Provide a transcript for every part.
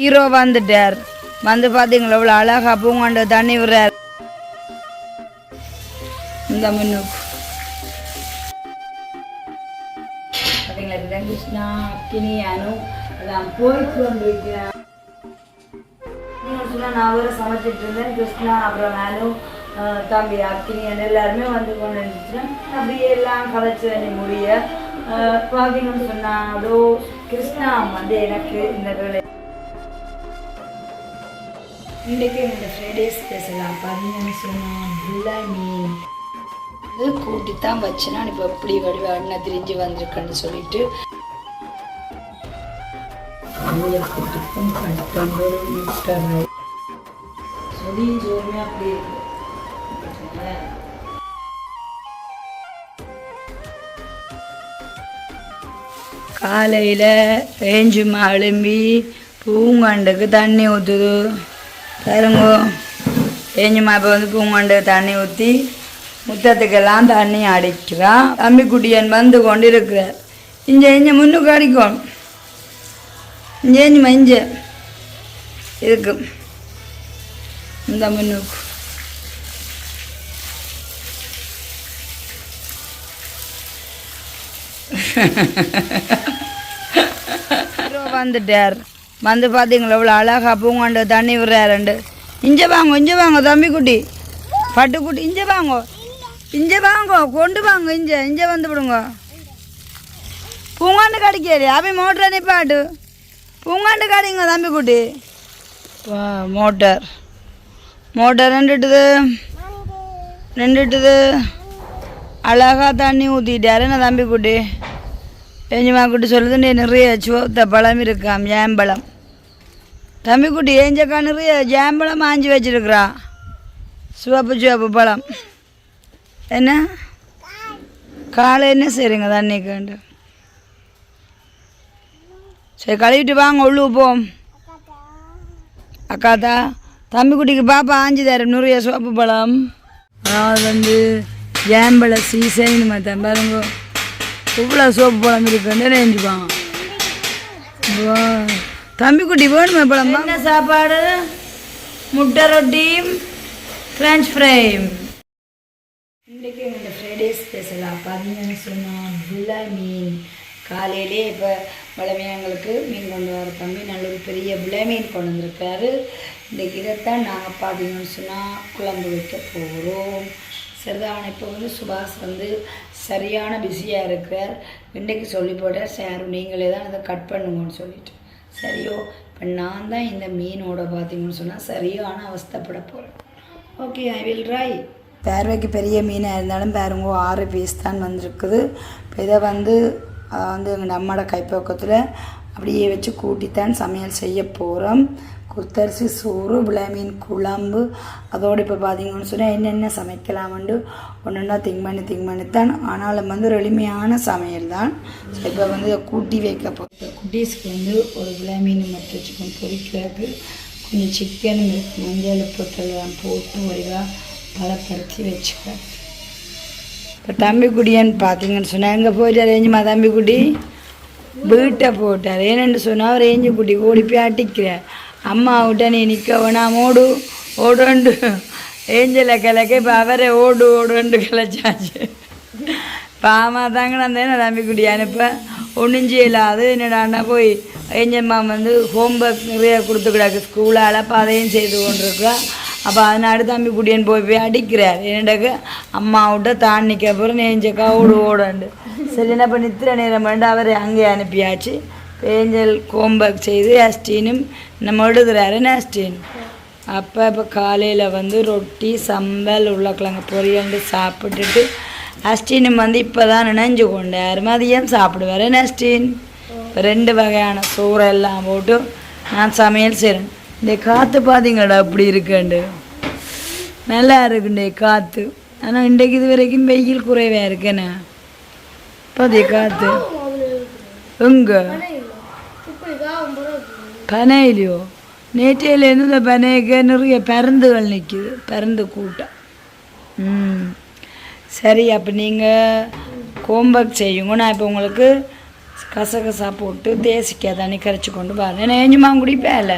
Hero வந்துட்டார். வந்து பார்த்தீங்களா இவ்வளோ அழகா பூங்காண்டு தண்ணி விடுறார். இந்த முன்னுக்கு பார்த்தீங்களா கிருஷ்ணா அக்கினி அனு எல்லாம் போயிட்டு வந்துருக்கிறேன். நான் அவரை சமைச்சிட்டு இருந்தேன். கிருஷ்ணா அப்புறம் அனு தம்பி அக்கினி எல்லாருமே வந்து கொண்டு இருந்துச்சுன்னா அப்படியே எல்லாம் கதைச்சு வேண்டி முடிய பார்த்தீங்கன்னு சொன்னாலோ கிருஷ்ணா வந்து எனக்கு இந்த வேலை இன்றைக்கு இந்த ஃப்ரைடே ஸ்பெஷலாக பார்த்தீங்கன்னு சொன்னால் புல்லா மீன் இது கூட்டி தான் வச்சுனா இப்போ எப்படி வடிவ அண்ணன் திரிஞ்சு வந்திருக்குன்னு சொல்லிட்டு கூட்டிக்கும் கட்டம்போது முட்டை சொல்லி ஜோருமே அப்படி இருக்கு. காலையில் ரேஞ்சுமா எழும்பி பூங்காண்டுக்கு தண்ணி ஊற்றுது பாருங்கோ. ரேஞ்சுமா இப்போ வந்து பூங்காண்டுக்கு தண்ணி ஊற்றி முத்தத்துக்கெல்லாம் தண்ணி அடிக்கிறான். தம்பி குட்டியன் வந்து கொண்டு இருக்கிறார். இஞ்ச முன்னுக்கு அடிக்கும் இஞ்சேஞ்சுமா இஞ்ச இருக்கு இந்த முன்னுக்கு வந்துட்டார். வந்து பார்த்தீங்களா இவ்வளோ அழகா பூங்காண்டு தண்ணி விடுறாருண்டு. இஞ்ச வாங்க தம்பி குட்டி பட்டுக்குட்டி இஞ்ச வாங்கோ கொண்டு வாங்க இஞ்ச வந்து விடுங்க. பூங்காண்டு கடிக்காது அப்படி மோட்டரை நிப்பாட்டு பூங்காண்டு கடிங்க தம்பி குட்டி. மோட்டர் ரெண்டுட்டுது அழகா தண்ணி ஊற்றிட்டாரு. நான் தம்பி குட்டி ஏஞ்சிமா குட்டி சொல்லுது நிறைய சோத்த பழம் இருக்காம் ஜாம்பழம். தம்பி குட்டி ஏஞ்சக்கா நிறைய ஜாம்பழம் ஆஞ்சி வச்சிருக்கிறா. சிவப்பு பழம் என்ன காலை என்ன சரிங்க தண்ணிக்காண்டு. சரி கழுவிட்டு வாங்க உள்ளு போம். அக்காத்தா தம்பி குட்டிக்கு பாப்பா ஆஞ்சி தரேன் நிறைய சிவப்பு பழம். அதாவது வந்து ஜாம்பழ சீசன் மற்ற பாருங்க இவ்வளோ சோப்பு பழம் இருக்குன்னு நெஞ்சுப்பாங்க. தம்பி குட்டி வேணுமே பழம். என்ன சாப்பாடு? முட்டை ரொட்டி ஃப்ரெஞ்ச் ஃப்ரை. இன்றைக்கி எங்கள் ஃப்ரைடே ஸ்பெஷலாக பார்த்தீங்கன்னு சொன்னால் புல்லா மீன். காலையிலே இப்போ வளமையாங்களுக்கு மீன் கொண்டு வர தம்பி நல்ல ஒரு பெரிய புல்லா மீன் கொண்டு வந்திருக்காரு. இன்றைக்கி இதைத்தான் நாங்கள் பார்த்தீங்கன்னு சொன்னால் குழம்பு வைக்க போகிறோம். சரிதான். இப்போ வந்து சுபாஷ் வந்து சரியான பிஸியாக இருக்கிறார். இன்றைக்கு சொல்லி போட்டார் சார் நீங்களே தான் அதை கட் பண்ணுங்கன்னு சொல்லிட்டு. சரியோ இப்போ நான் தான் இந்த மீனோட பார்த்தீங்கன்னு சொன்னால் சரியான அவஸ்தைப்பட போகிறேன். Okay I will try. பார்வைக்கு பெரிய மீனாக இருந்தாலும் பாருங்க 6 பீஸ் தான் வந்திருக்குது. இப்போ இதை வந்து எங்கள் நம்மளோட கைப்பக்கத்தில் அப்படியே வச்சு கூட்டித்தான் சமையல் செய்ய போகிறோம். குத்தரிசி சோறு புல்லா மீன் குழம்பு அதோடு இப்போ பார்த்தீங்கன்னு சொன்னால் என்னென்ன சமைக்கலாம்னு ஒன்றா திங்க் பண்ணி தான். ஆனாலும் வந்து ஒரு எளிமையான சமையல் தான். ஸோ இப்போ வந்து இதை கூட்டி வைக்க போகிறோம். குட்டீஸ்க்கு வந்து ஒரு புல்லா மீன் மட்டும் வச்சுக்கணும். பொரிக்கிறதுக்கு கொஞ்சம் சிக்கன் மஞ்சள் பொட்டெல்லாம் போட்டு வடிவாக பலப்படுத்தி வச்சுக்கிறேன். இப்போ தம்பி குடியான்னு பார்த்தீங்கன்னு சொன்னால் எங்கே போயிட்டார் ரேஞ்சுமா தம்பி குட்டி வீட்டை போட்டார். ஏன்னு சொன்னால் ரேஞ்சு குட்டி ஓடி போய் அட்டிக்கிறேன். அம்மா விட்ட நீ நிற்க வேணாம் ஓடுண்டு ஏஞ்சலை கிழக்க இப்போ அவரே ஓடுண்டு கிளச்சாச்சு. பாமா தாங்கண்ணா தானே தம்பி குட்டி அனுப்ப ஒன்றும் செய்யலாது. என்னடான்னா போய் ஏஞ்சம்மா வந்து ஹோம்ஒர்க் நிறைய கொடுத்துக்கிடாக்கு ஸ்கூலால் அப்போ அதையும் செய்து கொண்டிருக்கா. அப்போ அதனால தம்பி குட்டியன் போய் அடிக்கிறார். என்னடாக்க அம்மா விட்ட தான் நிற்க அப்புறம் நெஞ்சக்கா ஓடுண்டு. சரி என்ன பண்ணி நித்திர நேரம் பண்ணி அவரை அங்கே அனுப்பியாச்சு. ஏஞ்சல் ஹோம்ஒர்க் செய்து அஸ்டீனும் நம்ம எழுதுறாரு அஸ்டீன். அப்போ இப்போ காலையில் வந்து ரொட்டி சம்பல் உருளைக்கிழங்கு பொரியல் சாப்பிட்டுட்டு அஸ்டீனும் வந்து இப்போ தான் நினைஞ்சு கொண்டார். மதியம் சாப்பிடுவார் அஸ்டீன். இப்போ 2 வகையான சோறெல்லாம் போட்டு நான் சமையல் செய்கிறேன். இந்த காற்று பார்த்தீங்கடா அப்படி இருக்குண்டு நல்லா இருக்குண்டே காற்று. ஆனால் இன்றைக்கு இது வரைக்கும் வெயில் குறைவாக இருக்கேண்ணே. பாதிய காற்று எங்கே பனையிலையோ நேற்றையிலேருந்து இந்த பனைக்கு நிறைய பருந்துகள் நிற்கிது. பருந்து கூட்டம். சரி அப்போ நீங்கள் ஹோம்ஒர்க் செய்யுங்க. நான் இப்போ உங்களுக்கு கசகசா போட்டு தேசிக்காய் தண்ணி கரைச்சி கொண்டு பாருங்க நெஞ்சுமாங்க குடிப்பேன்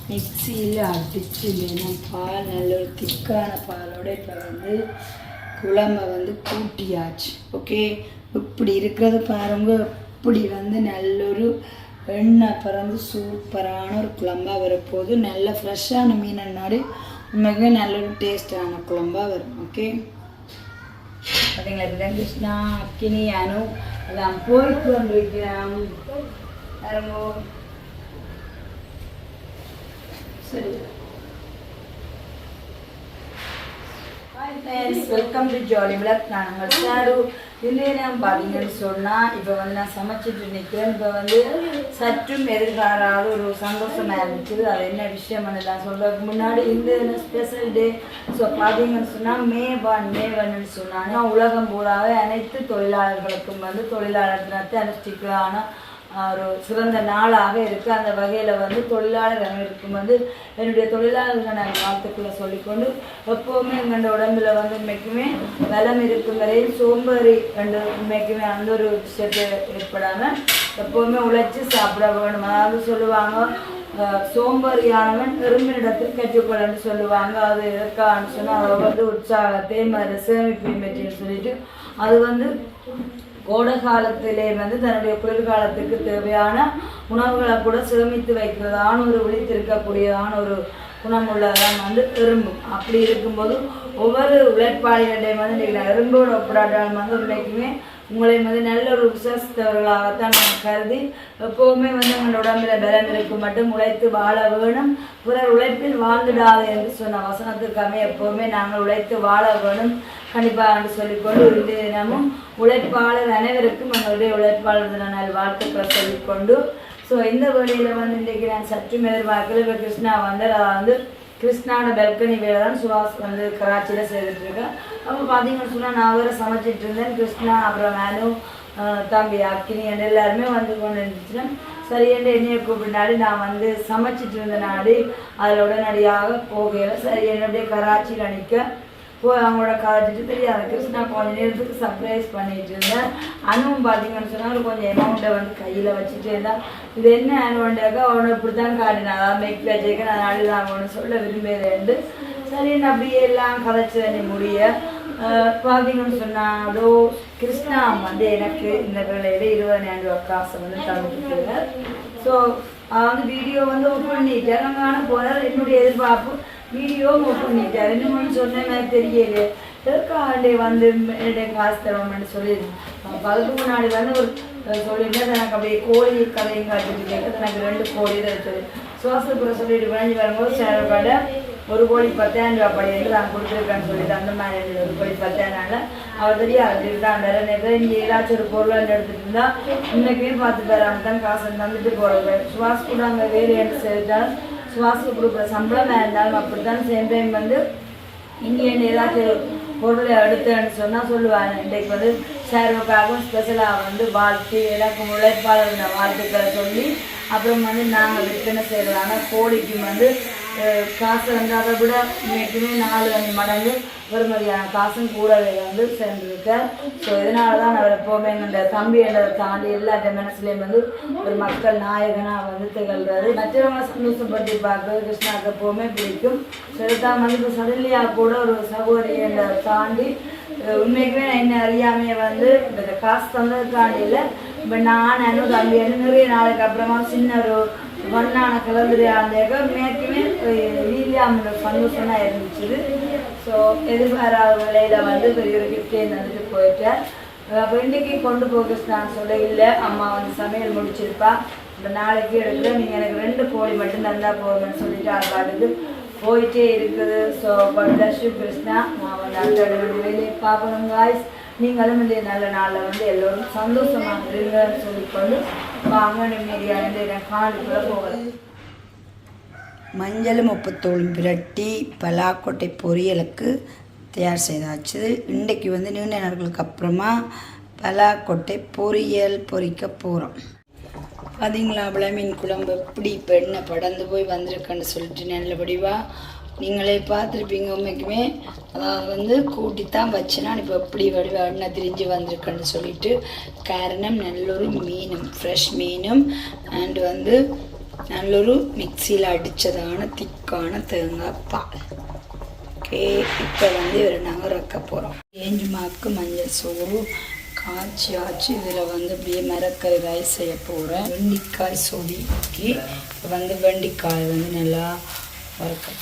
மிக்சியில் அடிச்சு வேணும் பால் நல்ல ஒரு திக்கான பாலோட இப்போ வந்து குழம்பை வந்து கூட்டியாச்சு ஓகே இப்படி இருக்கிறத பாருங்க இப்படி வந்து நல்லொரு எண்ணெய் பறந்து சூப்பரான ஒரு குழம்பாக வரப்போகுது நல்ல ஃப்ரெஷ்ஷான மீனன்னாடி உண்மைக்குமே நல்ல ஒரு டேஸ்டான குழம்பாக வரும் ஓகே பார்த்தீங்களா இப்படிதான் கிருஷ்ணா அக்கினி அனு எல்லாம் போயிட்டு வந்துருக்கிறோம் சரி வெல்கம் டு ஜாலி விளக் நான் உங்கள் சாரு இல்லையே நான் பார்த்தீங்கன்னு சொன்னால் இப்போ வந்து நான் சமைச்சிட்டு நிற்கிறேன் இப்போ வந்து சற்றும் எதிர்பாராத ஒரு சந்தோஷமாக இருந்துச்சு அது என்ன விஷயம் நான் சொல்கிறதுக்கு முன்னாடி இந்த ஸ்பெஷல் டே ஸோ பார்த்தீங்கன்னு சொன்னால் மே 1 சொன்னாங்கன்னா உலகம் பூராவே அனைத்து தொழிலாளர்களுக்கும் வந்து தொழிலாளர் தினத்தை அனுஷ்டிக்கலான ஒரு சிறந்த நாளாக இருக்குது அந்த வகையில் வந்து தொழிலாளர் அனைவருக்கும் வந்து என்னுடைய தொழிலாளர்கள் நான் வாழ்த்துக்களை சொல்லிக்கொண்டு எப்போவுமே எங்கள் உடம்புல வந்து உண்மைக்குமே பலம் இருக்கும் வரையும் சோம்பேறி என்று உண்மைக்குமே அந்த ஒரு விஷயத்தை ஏற்படாமல் எப்போவுமே உழைச்சி சாப்பிட வேணும் அதாவது சொல்லுவாங்க சோம்பேறியானவன் எறும்பினிடத்தில் கற்றுக்கொள்ளன்னு சொல்லுவாங்க அது எதற்கான்னு சொன்னால் அதை வந்து உற்சாகத்தை சேமிப்பையும் பற்றின்னு சொல்லிட்டு அது வந்து கோடை காலத்திலே வந்து தன்னுடைய குளிர்காலத்துக்கு தேவையான உணவுகளை கூட சேமித்து வைக்கிறதான ஒரு விழித்திருக்கக்கூடியதான ஒரு குணமுள்ளதான் வந்து எறும்பு அப்படி இருக்கும்போது ஒவ்வொரு உழைப்பாளிகளையும் வந்து இன்றைக்கி எறும்போட ஒப்படாட்டாலும் வந்து உண்மைக்குமே உங்களை வந்து நல்ல ஒரு விசுவாசித்தவர்களாகத்தான் நான் கருதி எப்போவுமே வந்து எங்களோட உடம்புல பலம் இருக்கும் மட்டும் உழைத்து வாழ வேணும் பிறர் உழைப்பில் வாழ்ந்துடாது என்று சொன்ன வசனத்துக்காக எப்போவுமே நாங்கள் உழைத்து வாழ வேணும் கண்டிப்பாக என்று சொல்லிக்கொண்டு இந்த தினமும் உழைப்பாளர் அனைவருக்கும் எங்களுடைய உழைப்பாளர் தின நாள் வாழ்த்துக்களை சொல்லிக்கொண்டு ஸோ இந்த வேலையில் வந்து இன்றைக்கு நான் சற்றும் எதிர்பார்க்கல இப்போ கிருஷ்ணா வந்து வந்து கிருஷ்ணாவோட பெல்கனி வேலை தான் சுவாஸ் வந்து கராச்சியில் செய்துட்ருக்கேன் அப்போ பார்த்தீங்கன்னு சொன்னால் நான் வேறு சமைச்சிட்டு இருந்தேன் கிருஷ்ணா அப்புறம் மேனு தம்பி அக்கினி என்று எல்லாருமே வந்து கொண்டு இருந்துச்சுன்னா சரி என்று என்னையை கூப்பிட்டாடி நான் வந்து சமைச்சிட்டு இருந்த நாடி அதில் உடனடியாக போகல சரி என்னுடைய கராச்சியில் நிற்க போய் அவங்களோட கதைச்சிட்டு தெரியாது கிருஷ்ணா கொஞ்சம் நேரத்துக்கு சர்ப்ரைஸ் பண்ணிட்டு இருந்தேன் அனுவும் பார்த்தீங்கன்னு சொன்னால் கொஞ்சம் அமௌண்ட்டை வந்து கையில் வச்சுட்டே இருந்தால் இது என்ன அனுவண்டாக்கா அவனை இப்படி தான் காட்டினா அதான் மேக் வச்சுக்க நான் நாடுதான் ஒன்று சொல்ல விரும்புகிறேன் சரி அப்படியே எல்லாம் கதைச்சு முடிய பார்த்தீங்கன்னு சொன்னால் அதோ கிருஷ்ணா வந்து எனக்கு இந்த வேலையில் 20,000 ரூபா காசை வந்து தந்துட்டு ஸோ வந்து வீடியோ வந்து ஓப்பன் பண்ணிட்டேன் நாங்கள் போகிறார் என்னுடைய எதிர்பார்ப்பு வீடியோ ஓப்பன் பண்ணிட்டார் இன்னும் சொன்னேன் எனக்கு தெரியல எதுக்காண்டே வந்து என்னுடைய காசு தருவோம்னு சொல்லியிருந்தேன் அதுக்கு முன்னாடி வந்து ஒரு சொல்லியிருந்தேன் எனக்கு அப்படியே கோழி கதையும் காட்டிட்டு கேட்குறது எனக்கு 2 கோழி தான் சொல்லி சுவாசப்புற சொல்லிட்டு விளைஞ்சி வரும்போது சேர கடை 1 கோழி 10,000 ரூபா படி என்று நான் கொடுத்துருக்கேன்னு சொல்லிட்டு அந்த மாதிரி 1 கோழி 10,000 அவர் தெரியாது தான் நிறைய இங்கே ஏதாச்சும் ஒரு பொருள் எடுத்துகிட்டு இருந்தால் இன்னைக்குமே பார்த்து தராமல் தான் காசு தந்துட்டு போகிறது சுவாஸ் கூட அங்கே வேறு என்ன செய்தாலும் சுவாசுக்கு கொடுக்குற சம்பளம் இருந்தாலும் அப்படி தான் சேம் டைம் வந்து இங்கே ஏதாச்சும் பொருளை எடுத்தேன்னு சொன்னால் சொல்லுவாங்க இன்றைக்கு வந்து ஷேர்வுக்காகவும் ஸ்பெஷலாக வந்து வாழ்த்து எனக்கு உழைப்பாளர் வாழ்த்துக்களை சொல்லி அப்புறம் வந்து நாங்கள் விற்பனை செய்கிறதான கோழிக்கு வந்து காசு வந்து அதை விட இன்னைக்குமே 4-5 மடங்கு பெருமதியான காசும் கூடவே வந்து சேர்ந்துருக்கேன் ஸோ இதனால தான் அவர் எப்போவுமே இந்த தம்பி என்றதை தாண்டி எல்லா மனசுலேயும் வந்து ஒரு மக்கள் நாயகனாக வந்து திகழ்கிறது மற்றவங்களை சந்தோஷப்படுத்தி பார்க்கறது கிருஷ்ணாவுக்கு எப்போவுமே பிடிக்கும் ஸோ இதுதான் வந்து இப்போ சடன்லியாக கூட ஒரு சகோதரி என்றதை தாண்டி உண்மைக்குமே நான் என்ன அறியாமையை வந்து இந்த காசு தந்ததுக்காண்டி இல்லை இப்போ நான் என்னோட தம்பி நிறைய நாளுக்கு அப்புறமா சின்ன ஒரு வண்ணான கலந்துரையாந்தேக்க மேற்குமே வீரியாமோட சந்தோஷமாக இருந்துச்சு ஸோ எதிர்பாராத வேலையில் வந்து பெரிய ஒரு கிஃப்டே வந்துட்டு போயிட்டேன் அப்போ இன்றைக்கி கொண்டு போக நான் சொல்ல இல்லை அம்மா வந்து சமையல் முடிச்சிருப்பா இப்போ நாளைக்கு எடுக்கிற நீங்கள் எனக்கு 2 கோழி மட்டும் தந்தால் போகணும்னு சொல்லிட்டு அது பாட்டுக்கு போயிட்டே இருக்குது ஸோ பட்லட்சுமி கிருஷ்ணா நான் வந்து அடுத்த வேலையை பார்க்கணும் காய்ஸ் நீங்களும் இந்த நல்ல நாளில் வந்து எல்லோரும் சந்தோஷமாக இருங்கன்னு சொல்லிக்கொண்டு வாங்க நிம்மதியாக காலுக்குள்ளே போகலாம் மஞ்சள் முப்பத்தோளும் பிரட்டி பலாக்கொட்டை பொரியலுக்கு தயார் செய்தாச்சு இன்றைக்கு வந்து நீண்ட நாட்களுக்கு அப்புறமா பலாக்கொட்டை பொரியல் பொரிக்க போகிறோம் பார்த்தீங்களா அவ்வளோ மீன் குழம்பு எப்படி இப்போ எண்ணெய் படந்து போய் வந்திருக்கேன்னு சொல்லிட்டு நல்லபடியாக நீங்களே பார்த்துருப்பீங்க. உண்மைக்குமே அதாவது வந்து கூட்டித்தான் வச்சுனா இப்போ எப்படி எண்ணெய் திரிஞ்சு வந்திருக்குன்னு சொல்லிட்டு. காரணம் நல்லொரு மீனும் ஃப்ரெஷ் மீனும் அண்ட் வந்து நல்லொரு மிக்சியில் அடித்ததான திக்கான தேங்காய் பால். ஓகே, இப்போ வந்து இதில் நாங்கள் ரக்க போகிறோம். ஏஞ்சுமாக்கு மஞ்சள் சோறு காய்ச்சி ஆச்சு. இதில் வந்து அப்படியே மரக்கறி ரைஸ் செய்ய போகிறேன். வெண்டிக்காய் சொடிக்கி இப்போ வந்து வெண்டிக்காய் வந்து நல்லா வறுக்க.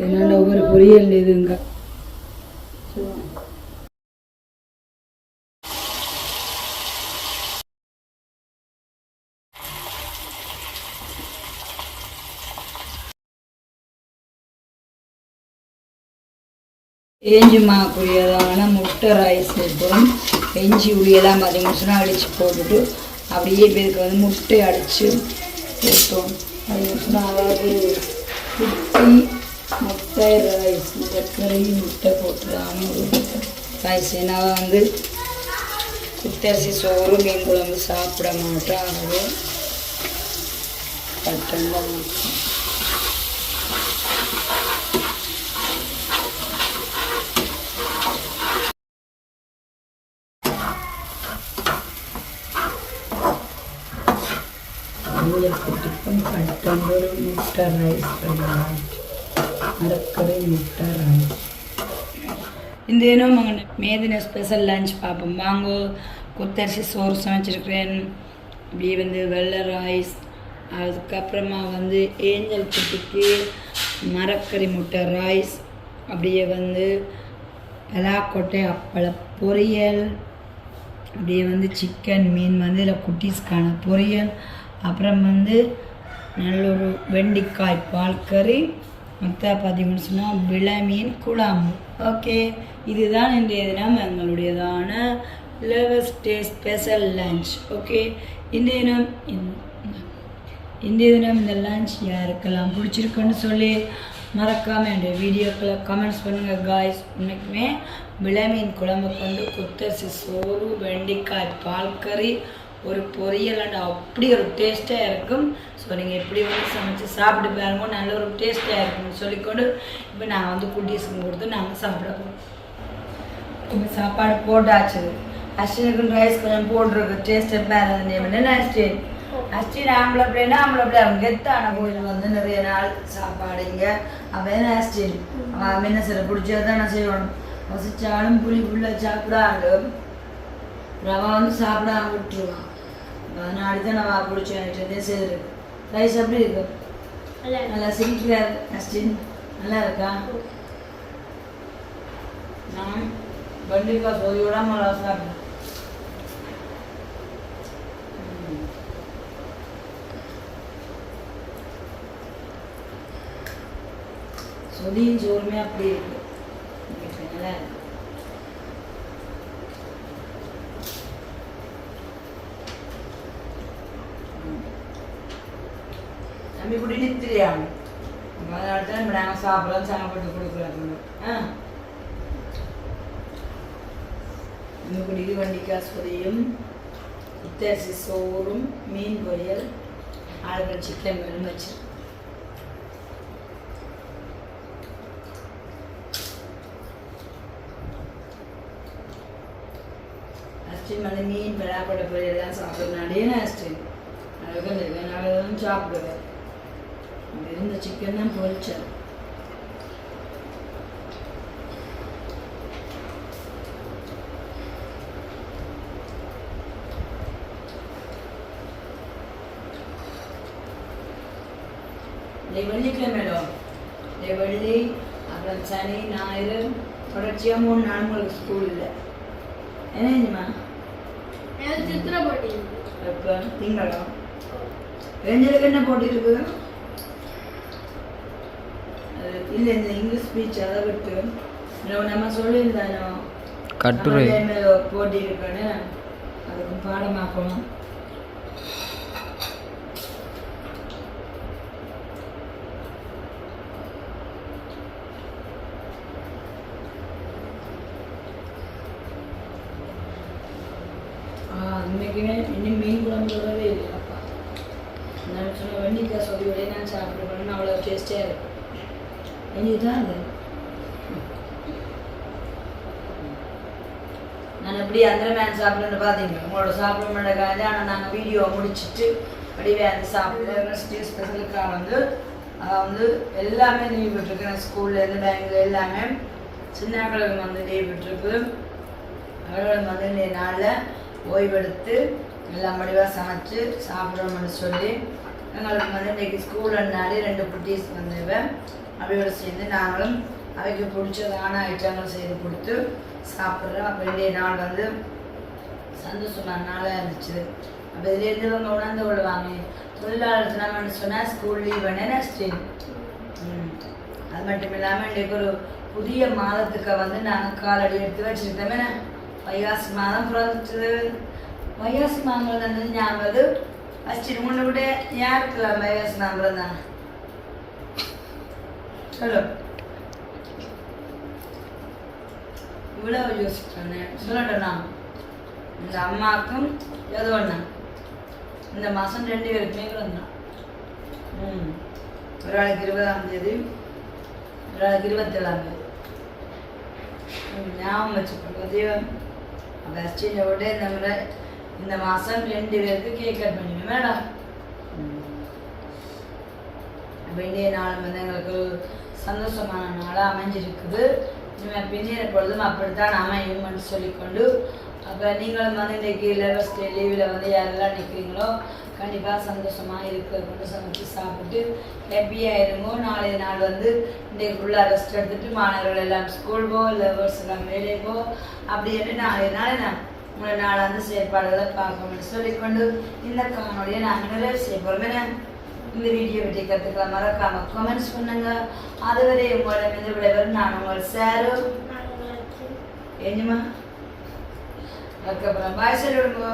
என்னோட ஒவ்வொரு பொரியல் இதுங்க. ஏஞ்சுமாக்குரியதான முட்டை ரைஸ் இருக்கும். இஞ்சி உளியெல்லாம் 10 நிமிஷம் அடித்து போட்டுட்டு அப்படியே இதுக்கு வந்து முட்டை அடித்து போட்டோம். 10 நிமிஷம் அதாவது குட்டி முட்டை ரைஸ், மரக்கறி முட்டை போட்டுதான ஒரு ரைஸ். ஏன்னா வந்து குத்தரிசி சோறு மீன் குழம்பு சாப்பிட மாட்டோம். ஆகவே கட்டணம் குட்டிக்கும் கட்டொரு முட்டை ரைஸ் மரக்கறி முட்டை ரைஸ். இந்த தினம் மேதின ஸ்பெஷல் லஞ்ச் பார்ப்போம் வாங்கோ. குத்தரிசி சோறு சமைச்சிருக்கிறேன். அப்படியே வந்து வெள்ளை ரைஸ், அதுக்கப்புறமா வந்து ஏஞ்சல் குட்டிக்கு மரக்கறி முட்டை ரைஸ், அப்படியே வந்து பலாக்கொட்டை அப்பள பொரியல், அப்படியே வந்து சிக்கன் மீன் வந்து இதில் குட்டீஸ்க்கான பொரியல், அப்புறம் வந்து நல்லொரு வெண்டிக்காய் பால் கறி, மொத்தம் பார்த்தீங்கன்னு சொன்னால் விளை மீன் குழம்பு. ஓகே, இதுதான் இன்றைய தினம் எங்களுடையதான லெவஸ் டே ஸ்பெஷல் லஞ்ச். ஓகே, இன்றைய தினம் இந்த லஞ்ச் யாருக்கெல்லாம் பிடிச்சிருக்குன்னு சொல்லி மறக்காமல் என்னுடைய வீடியோக்களை கமெண்ட்ஸ் பண்ணுங்கள் காய்ஸ். உன்னைக்குமே விளை மீன் குழம்பு கொண்டு குத்தரிசி சோறு, வெண்டிக்காய் பால் கறி, ஒரு பொரியல் அப்படி ஒரு டேஸ்ட்டாக இருக்கும். ஸோ நீங்கள் எப்படி வந்து சமைச்சு சாப்பிட்டு பாருங்க, நல்ல ஒரு டேஸ்ட்டாக இருக்கும்னு சொல்லிக்கொண்டு இப்போ நாங்கள் வந்து குட்டீஸுக்கு கொடுத்து நாங்கள் சாப்பிட போகிறோம். இப்போ சாப்பாடு போட்டாச்சு. அஸ்டினுக்கு ரைஸ் கொஞ்சம் போட்டிருக்கு. டேஸ்ட்டாக பேர் நேம் என்ன அஸ்டின்? அஸ்டின் ஆம்பளை பிள்ளைன்னா ஆம்பளை பிள்ளை அவங்க கெத்தான கோயில் வந்து நிறைய நாள் சாப்பாடு இங்கே. அப்போ என்ன அஸ்டின் அவன் என்ன சில பிடிச்சது தான் நான் செய்யணும். வசிச்சாலும் புளி புள்ள சாப்பிடாங்க ரவா வந்து சாப்பிடாம விட்டுருவான். அதனால தான் நான் பிடிச்சேன் செய்யுது. ரைஸ் எப்படி இருக்கு? நல்லா சிரிக்கிறார் அஸ்டின். நல்லா இருக்கா? நான் வெண்டிக்காய் சோதியோட நல்லா சாப்பிட்டேன். சொதியும் சோறுமே அப்படி இருக்கு. நல்லா இருக்கு. தம்பி குடி நிறுத்திரியாங்க. அதனால தான் இப்போ நாங்கள் சாப்பிட்றோம், சாப்பிட்டு கொடுக்குறாங்க. தம்பி குடிக்கு வெண்டிக்காய் சொதியும், குத்தரிசி சோறும், மீன் பொரியல், ஆளுகள் சிக்கன் மீன் வச்சு. அஸ்டின் வந்து மீன் பலாப்பட பொரியெல்லாம் சாப்பிட்றதுனாலே நான் அஸ்டின் அதனால சாப்பிடுவேன். இருந்த சிக்கன் தான் பொரிச்சேன். வெள்ளிக்கிழமையிலோ வெள்ளி, அப்புறம் சனி ஞாயிறு தொடர்ச்சியாக 3 நாள் உங்களுக்கு ஸ்கூல் இல்லை. என்னம்மா சித்திரப்பட்டி எப்போ திங்களா? ரெண்டுக்கு என்ன போட்டிருக்கு? அது இல்லை, இந்த இங்கிலீஷ் ஸ்பீச் அதை விட்டு நம்ம சொல்லியிருந்தானோ கட்டுரை போட்டி இருக்குன்னு அதுக்கு பாடமாக்கணும். தான் சாப்பிடணும்னு அவ்வளோ டேஸ்டியாக இருக்கும். இதுதான் அது. நான் எப்படி அந்த மேன் சாப்பிடுன்னு பார்த்தீங்க உங்களோட சாப்பிட மாட்டேங்காது. ஆனால் நாங்கள் வீடியோ முடிச்சுட்டு அப்படியே அந்த சாப்பிட ஸ்பெஷலுக்காக வந்து எல்லாமே லீவ் விட்டுருக்கு. நான் ஸ்கூல்லேருந்து பேங்க்ல எல்லாமே சின்ன கிழமை வந்து லீவ் விட்டுருக்கு. அவர்களும் வந்து இந்த நாளில் ஓய்வெடுத்து எல்லாம் முடிவாக சமைச்சு சாப்பிடணும்னு சொல்லி எங்களுக்கு வந்து இன்றைக்கி ஸ்கூல்னாலே 2 குட்டீஸ் வந்தவன் அவையோடு சேர்ந்து நாங்களும் அவைக்கு பிடிச்சதான ஐட்டங்கள் செய்து கொடுத்து சாப்பிட்றோம். அப்போ இன்றைய நாள் வந்து சந்தோஷமான நாளாக இருந்துச்சு. அப்போ இதுலேருந்து இவங்க உணர்ந்து கொள்வாங்க தொழிலாளர் தினம்னு சொன்னால் ஸ்கூல் லீவ் நெக்ஸ்ட். அது மட்டும் இல்லாமல் இன்றைக்கு ஒரு புதிய மாதத்துக்கு வந்து நாங்கள் காலடி எடுத்து வச்சுருக்கோமே. வைகாசி மாதம் பிறந்துச்சு. வைகாசி மாதம் வந்து ஞாபகம் ஃபஸ்ட்டு முன்ன விட யாருக்குலாம் வைகாசி மாதம் பிறந்தாங்க சொல்லு. இவ்வளோ யோசிச்சோன்னே சொல்லட்டேண்ணா இந்த அம்மாவுக்கும் ஏதோ ஒன்றா இந்த மாதம் 2 பேருக்குமே பிறந்தான். ஒரு ஆளுக்கு 20ஆம் தேதி, ஒரு ஆளுக்கு 27ஆம் தேதி. ஞாபகம் வச்சுக்கோங்க தெய்வம். ஃபஸ்ட்டு விட இந்த முறை இந்த மாதம் 2 பேருக்கு கேக் கட் பண்ணிங்க மேடம். வேண்டிய நாள் வந்து எங்களுக்கு சந்தோஷமான நாளாக அமைஞ்சிருக்குது. பின்னிற பொழுதும் அப்படித்தான் அமையும்னு சொல்லிக்கொண்டு அப்போ நீங்களும் வந்து இன்றைக்கி லெவஸ்ட் லீவில் வந்து யாரெல்லாம் நிற்கிறீங்களோ கண்டிப்பாக சந்தோஷமாக இருக்கிற சமைச்சு சாப்பிட்டு ஹாப்பியாக இருங்கோ. நாளைய நாள் வந்து இன்றைக்கு ஃபுல்லாக ரெஸ்ட் எடுத்துகிட்டு மாணவர்கள் எல்லாம் ஸ்கூல் போ, லெவர்ஸ் எல்லாம் வேலை போ அப்படின்னு நாளைய நாள் நான் உங்களை நாளாந்து செயற்பாடுகளை பார்க்கணும்னு சொல்லிக்கொண்டு இந்த காணொலியை நாங்கள் நிறைவு செய்ய போகிறோம். இந்த வீடியோ பற்றி கற்றுக்கலாம் மறக்காமல் கமெண்ட்ஸ் பண்ணுங்க. அதுவரை உங்களிடமிருந்து விடைபெறும் நான் உங்கள் சாரும் என்னமா அதுக்கப்புறம் பாய் சொல்லிவிடுங்க.